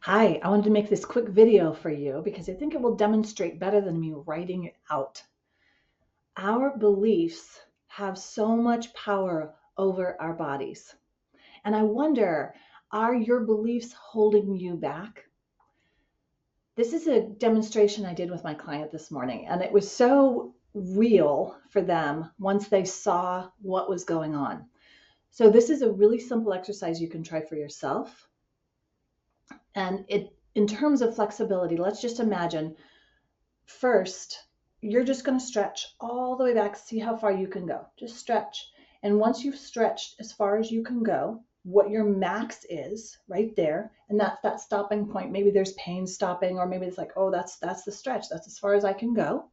Hi, I wanted to make this quick video for you because I think it will demonstrate better than me writing it out. Our beliefs have so much power over our bodies. And I wonder, are your beliefs holding you back? This is a demonstration I did with my client this morning, and it was so real for them once they saw what was going on. So this is a really simple exercise you can try for yourself. And in terms of flexibility, let's just imagine first, you're just going to stretch all the way back, see how far you can go. Just stretch. And once you've stretched as far as you can go, what your max is right there, and that's that stopping point. Maybe there's pain stopping, or maybe it's like, oh, that's the stretch. That's as far as I can go.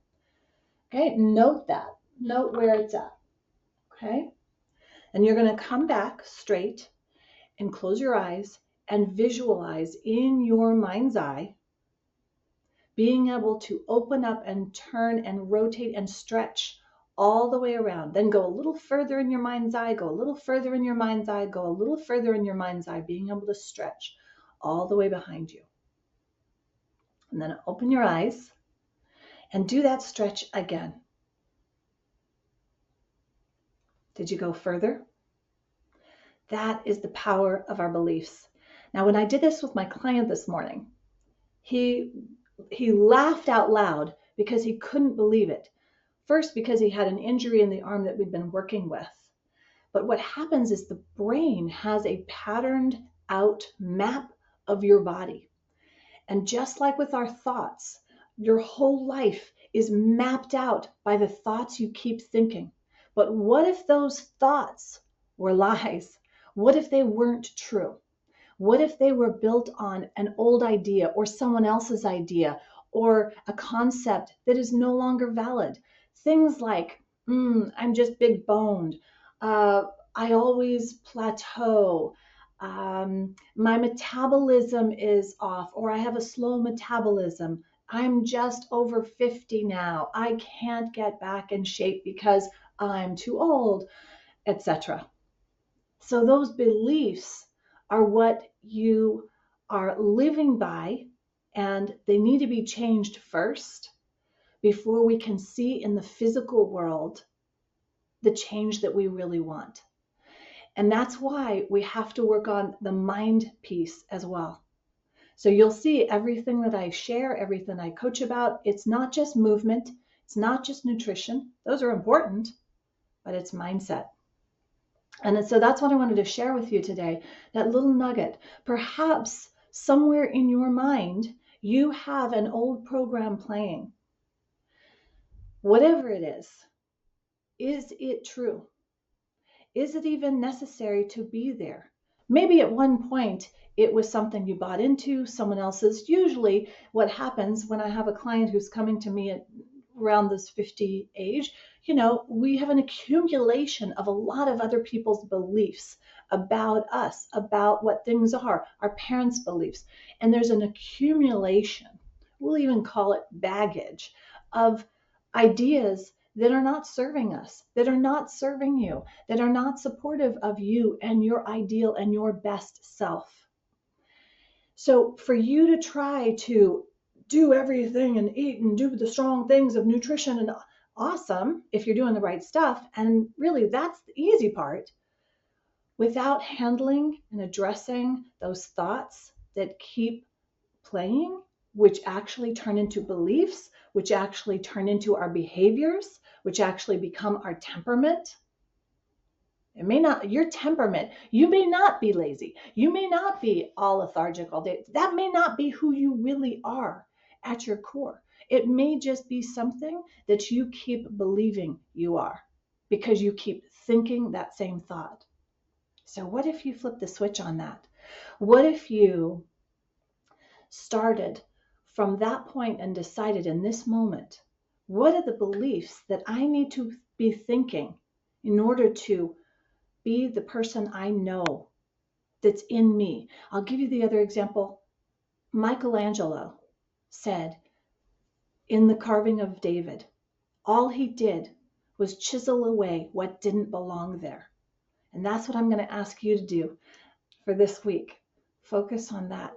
Okay, note that. Note where it's at. Okay, and you're going to come back straight and close your eyes and visualize in your mind's eye being able to open up and turn and rotate and stretch all the way around. Then go a little further in your mind's eye, go a little further in your mind's eye, go a little further in your mind's eye, being able to stretch all the way behind you. And then open your eyes and do that stretch again. Did you go further? That is the power of our beliefs. Now, when I did this with my client this morning, he laughed out loud because he couldn't believe it. First, because he had an injury in the arm that we'd been working with. But what happens is the brain has a patterned out map of your body. And just like with our thoughts, your whole life is mapped out by the thoughts you keep thinking. But what if those thoughts were lies? What if they weren't true? What if they were built on an old idea or someone else's idea or a concept that is no longer valid? Things like, I'm just big boned. I always plateau. My metabolism is off, or I have a slow metabolism. I'm just over 50 now. I can't get back in shape because I'm too old, etc. So those beliefs are what you are living by, and they need to be changed first before we can see in the physical world the change that we really want. And that's why we have to work on the mind piece as well. So you'll see everything that I share, everything I coach about, it's not just movement, it's not just nutrition. Those are important, but it's mindset. And so that's what I wanted to share with you today, that little nugget. Perhaps somewhere in your mind, you have an old program playing. Whatever it is it true? Is it even necessary to be there? Maybe at one point it was something you bought into, someone else's. Usually what happens when I have a client who's coming to me at around this 50 age, we have an accumulation of a lot of other people's beliefs about us, about what things are, our parents' beliefs. And there's an accumulation, we'll even call it baggage, of ideas that are not serving us, that are not serving you, that are not supportive of you and your ideal and your best self. So for you to try to do everything and eat and do the strong things of nutrition, and awesome if you're doing the right stuff, and really that's the easy part, without handling and addressing those thoughts that keep playing, which actually turn into beliefs, which actually turn into our behaviors, which actually become our temperament. It may not, your temperament, you may not be lazy. You may not be all lethargic all day. That may not be who you really are at your core. It may just be something that you keep believing you are because you keep thinking that same thought. So what if you flip the switch on that? What if you started from that point and decided in this moment, what are the beliefs that I need to be thinking in order to be the person I know that's in me? I'll give you the other example. Michelangelo said in the carving of David, all he did was chisel away what didn't belong there. And that's what I'm going to ask you to do for this week. Focus on that.